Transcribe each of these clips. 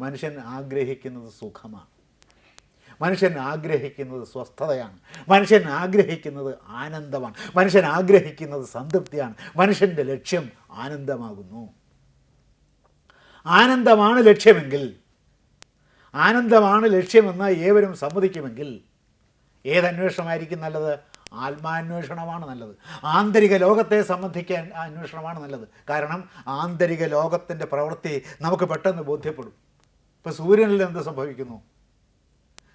മനുഷ്യൻ ആഗ്രഹിക്കുന്നത് സുഖമാണ്, മനുഷ്യൻ ആഗ്രഹിക്കുന്നത് സ്വസ്ഥതയാണ്, മനുഷ്യൻ ആഗ്രഹിക്കുന്നത് ആനന്ദമാണ്, മനുഷ്യൻ ആഗ്രഹിക്കുന്നത് സംതൃപ്തിയാണ്. മനുഷ്യൻ്റെ ലക്ഷ്യം ആനന്ദമാകുന്നു. ആനന്ദമാണ് ലക്ഷ്യമെങ്കിൽ, ആനന്ദമാണ് ലക്ഷ്യമെന്ന് ഏവരും സമ്മതിക്കുമെങ്കിൽ ഏതന്വേഷണമായിരിക്കും നല്ലത്? ആത്മാന്വേഷണമാണ് നല്ലത്. ആന്തരിക ലോകത്തെ സംബന്ധിക്കാൻ അന്വേഷണമാണ് നല്ലത്. കാരണം ആന്തരിക ലോകത്തിൻ്റെ പ്രവൃത്തി നമുക്ക് പെട്ടെന്ന് ബോധ്യപ്പെടും. ഇപ്പോൾ സൂര്യനിൽ എന്ത് സംഭവിക്കുന്നു?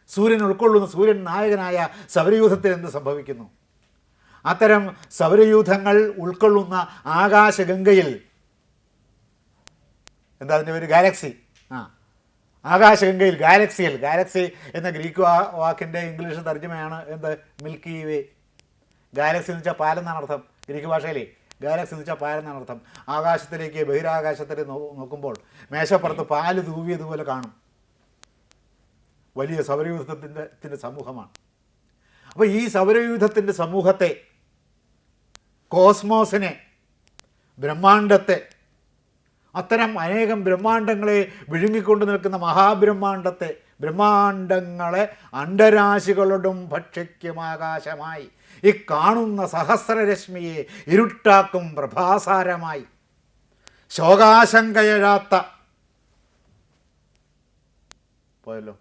സൂര്യൻ ഉൾക്കൊള്ളുന്ന, സൂര്യൻ നായകനായ സൗരയൂഥത്തിൽ എന്ത് സംഭവിക്കുന്നു? അത്തരം സൗരയൂഥങ്ങൾ ഉൾക്കൊള്ളുന്ന ആകാശഗംഗയിൽ, എന്താ അതിൻ്റെ ഒരു ഗാലക്സി, ആകാശഗംഗയിൽ, ഗാലക്സിയിൽ, ഗാലക്സി എന്ന ഗ്രീക്ക് വാക്കിൻ്റെ ഇംഗ്ലീഷ് തർജ്ജമയാണ് എന്ത്? മിൽക്കി വേ. ഗാലക്സി എന്ന് വെച്ചാൽ പാലെന്നാണ് അർത്ഥം. ഗ്രീക്ക് ഭാഷയിലെ ഗാലക്സി എന്ന് വെച്ചാൽ പാലെന്നാണ് അർത്ഥം. ആകാശത്തിലേക്ക്, ബഹിരാകാശത്തിലേക്ക് മേശപ്പുറത്ത് പാല് തൂവിയതുപോലെ കാണും. വലിയ സൗരയൂഥത്തിൻ്റെ സമൂഹമാണ്. അപ്പോൾ ഈ സൗരയൂഥത്തിൻ്റെ സമൂഹത്തെ, കോസ്മോസിനെ, ബ്രഹ്മാണ്ടത്തെ, അത്തരം അനേകം ബ്രഹ്മാണ്ടങ്ങളെ വിഴുങ്ങിക്കൊണ്ട് നിൽക്കുന്ന മഹാബ്രഹ്മാണ്ടത്തെ, ബ്രഹ്മാണ്ടങ്ങളെ അണ്ടരാശികളോടും ഭക്ഷിക്കും ആകാശമായി, ഈ കാണുന്ന സഹസ്രരശ്മിയെ ഇരുട്ടാക്കും പ്രഭാസാരമായി, ശോകാശങ്കയഴാത്ത, പോയല്ലോ,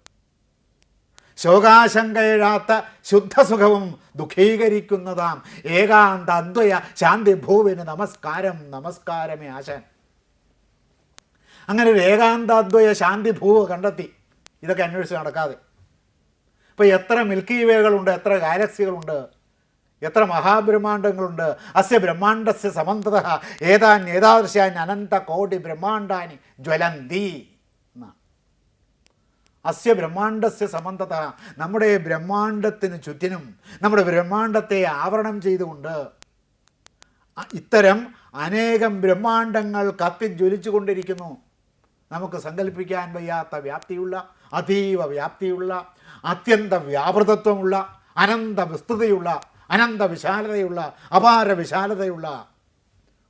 ശോകാശങ്കയഴാത്ത ശുദ്ധസുഖവും ദുഃഖീകരിക്കുന്നതാം ഏകാന്ത അദ്വയ ശാന്തി ഭൂവിന് നമസ്കാരം, നമസ്കാരമേ ആശാൻ. അങ്ങനെ ഒരു ഏകാന്താദ്വയ ശാന്തി ഭൂവ് കണ്ടെത്തി. ഇതൊക്കെ അന്വേഷിച്ച് നടക്കാതെ ഇപ്പോൾ എത്ര മിൽക്കി വേകളുണ്ട്, എത്ര ഗാലക്സികളുണ്ട്, എത്ര മഹാബ്രഹ്മാണ്ടങ്ങളുണ്ട്. അസ്യ ബ്രഹ്മാണ്ടസ്യ സമന്തത ഏതാൻ ഏതാദൃശാൻ അനന്ത കോടി ബ്രഹ്മാണ്ടാനി ജ്വലന്തി. അസ്യ ബ്രഹ്മാണ്ടസ്യ സമന്തത, നമ്മുടെ ബ്രഹ്മാണ്ടത്തിന് ചുറ്റിനും, നമ്മുടെ ബ്രഹ്മാണ്ടത്തെ ആവരണം ചെയ്തുകൊണ്ട് ഇത്തരം അനേകം ബ്രഹ്മാണ്ടങ്ങൾ കത്തിജ്വലിച്ചു കൊണ്ടിരിക്കുന്നു. നമുക്ക് സങ്കല്പിക്കാൻ വയ്യാത്ത വ്യാപ്തിയുള്ള, അതീവ വ്യാപ്തിയുള്ള, അത്യന്ത വ്യാപൃതത്വമുള്ള, അനന്ത വിസ്തൃതിയുള്ള, അനന്ത വിശാലതയുള്ള, അപാര വിശാലതയുള്ള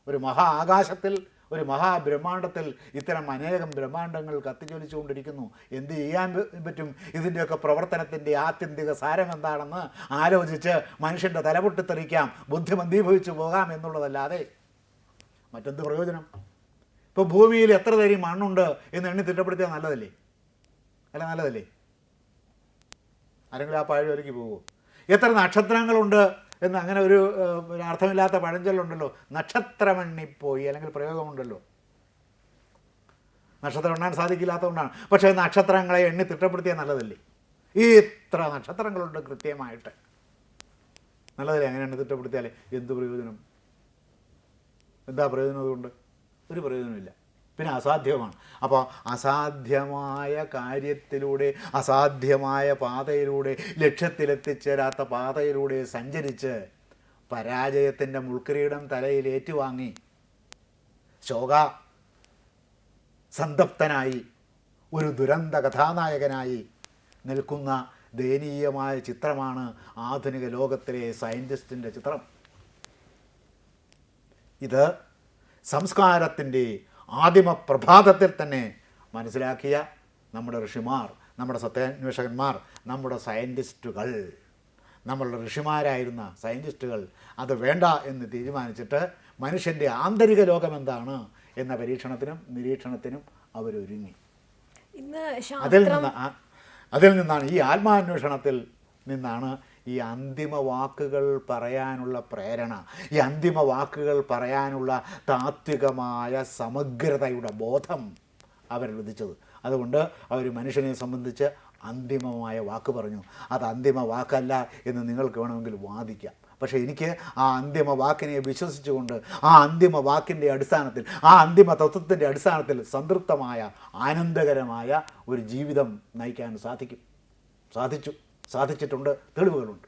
ഒരു മഹാ ആകാശത്തിൽ, ഒരു മഹാബ്രഹ്മാണ്ടത്തിൽ ഇത്തരം അനേകം ബ്രഹ്മാണ്ടങ്ങൾ കത്തിജ്വലിച്ചുകൊണ്ടിരിക്കുന്നു. എന്ത് ചെയ്യാൻ പറ്റും? ഇതിൻ്റെയൊക്കെ പ്രവർത്തനത്തിൻ്റെ ആത്യന്തിക സാരം എന്താണെന്ന് ആലോചിച്ച് മനുഷ്യൻ്റെ തലപൊട്ടിത്തെറിക്കാം, ബുദ്ധി മന്ദീഭവിച്ചു പോകാം എന്നുള്ളതല്ലാതെ മറ്റെന്ത് പ്രയോജനം? ഇപ്പോൾ ഭൂമിയിൽ എത്ര തരി മണ്ണുണ്ട് എന്ന് എണ്ണി തിട്ടപ്പെടുത്തിയാൽ നല്ലതല്ലേ? അല്ല, നല്ലതല്ലേ? ആരെങ്കിലും ആ പഴയവരേക്ക് പോകുമോ? എത്ര നക്ഷത്രങ്ങളുണ്ട് എന്ന് അങ്ങനെ ഒരു അർത്ഥമില്ലാത്ത പഴഞ്ചൊല്ലുണ്ടല്ലോ, നക്ഷത്രമെണ്ണിപ്പോയി, അല്ലെങ്കിൽ പ്രയോഗമുണ്ടല്ലോ. നക്ഷത്രം എണ്ണാൻ സാധിക്കില്ലാത്തതുകൊണ്ടാണ്. പക്ഷേ നക്ഷത്രങ്ങളെ എണ്ണി തിട്ടപ്പെടുത്തിയാൽ നല്ലതല്ലേ? ഈ ഇത്ര നക്ഷത്രങ്ങളുണ്ട് കൃത്യമായിട്ട്, നല്ലതല്ലേ? അങ്ങനെ എണ്ണി തിട്ടപ്പെടുത്തിയാലേ എന്ത് പ്രയോജനം? എന്താ പ്രയോജനം? അതുകൊണ്ട് ഒരു പ്രയോജനമില്ല. പിന്നെ അസാധ്യമാണ്. അപ്പോൾ അസാധ്യമായ കാര്യത്തിലൂടെ, അസാധ്യമായ പാതയിലൂടെ, ലക്ഷ്യത്തിലെത്തിച്ചേരാത്ത പാതയിലൂടെ സഞ്ചരിച്ച് പരാജയത്തിൻ്റെ മുൾക്കിരീടം തലയിൽ ഏറ്റുവാങ്ങി ശോക സന്തപ്തനായി ഒരു ദുരന്ത കഥാനായകനായി നിൽക്കുന്ന ദയനീയമായ ചിത്രമാണ് ആധുനിക ലോകത്തിലെ സയൻറ്റിസ്റ്റിൻ്റെ ചിത്രം. ഇത് സംസ്കാരത്തിൻ്റെ ആദിമ പ്രഭാതത്തിൽ തന്നെ മനസ്സിലാക്കിയ നമ്മുടെ ഋഷിമാർ, നമ്മുടെ സത്യാന്വേഷകന്മാർ, നമ്മുടെ സയൻറ്റിസ്റ്റുകൾ, നമ്മളുടെ ഋഷിമാരായിരുന്ന സയൻറ്റിസ്റ്റുകൾ അത് വേണ്ട എന്ന് തീരുമാനിച്ചിട്ട് മനുഷ്യൻ്റെ ആന്തരിക ലോകം എന്താണ് എന്ന പരീക്ഷണത്തിനും നിരീക്ഷണത്തിനും അവരൊരുങ്ങി. അതിൽ നിന്നാണ്, ഈ ആത്മാന്വേഷണത്തിൽ നിന്നാണ് ഈ അന്തിമ വാക്കുകൾ പറയാനുള്ള പ്രേരണ, ഈ അന്തിമ വാക്കുകൾ പറയാനുള്ള താത്വികമായ സമഗ്രതയുടെ ബോധം അവരിൽ ഉദിച്ചത്. അതുകൊണ്ട് അവർ മനുഷ്യനെ സംബന്ധിച്ച് അന്തിമമായ വാക്ക് പറഞ്ഞു. അത് അന്തിമ വാക്കല്ല എന്ന് നിങ്ങൾക്ക് വേണമെങ്കിൽ വാദിക്കാം. പക്ഷേ എനിക്ക് ആ അന്തിമ വാക്കിനെ വിശ്വസിച്ചുകൊണ്ട്, ആ അന്തിമ വാക്കിൻ്റെ അടിസ്ഥാനത്തിൽ, ആ അന്തിമ തത്വത്തിൻ്റെ അടിസ്ഥാനത്തിൽ സംതൃപ്തമായ ആനന്ദകരമായ ഒരു ജീവിതം നയിക്കാൻ സാധിച്ചിട്ടുണ്ട്, തെളിവുകളുണ്ട്.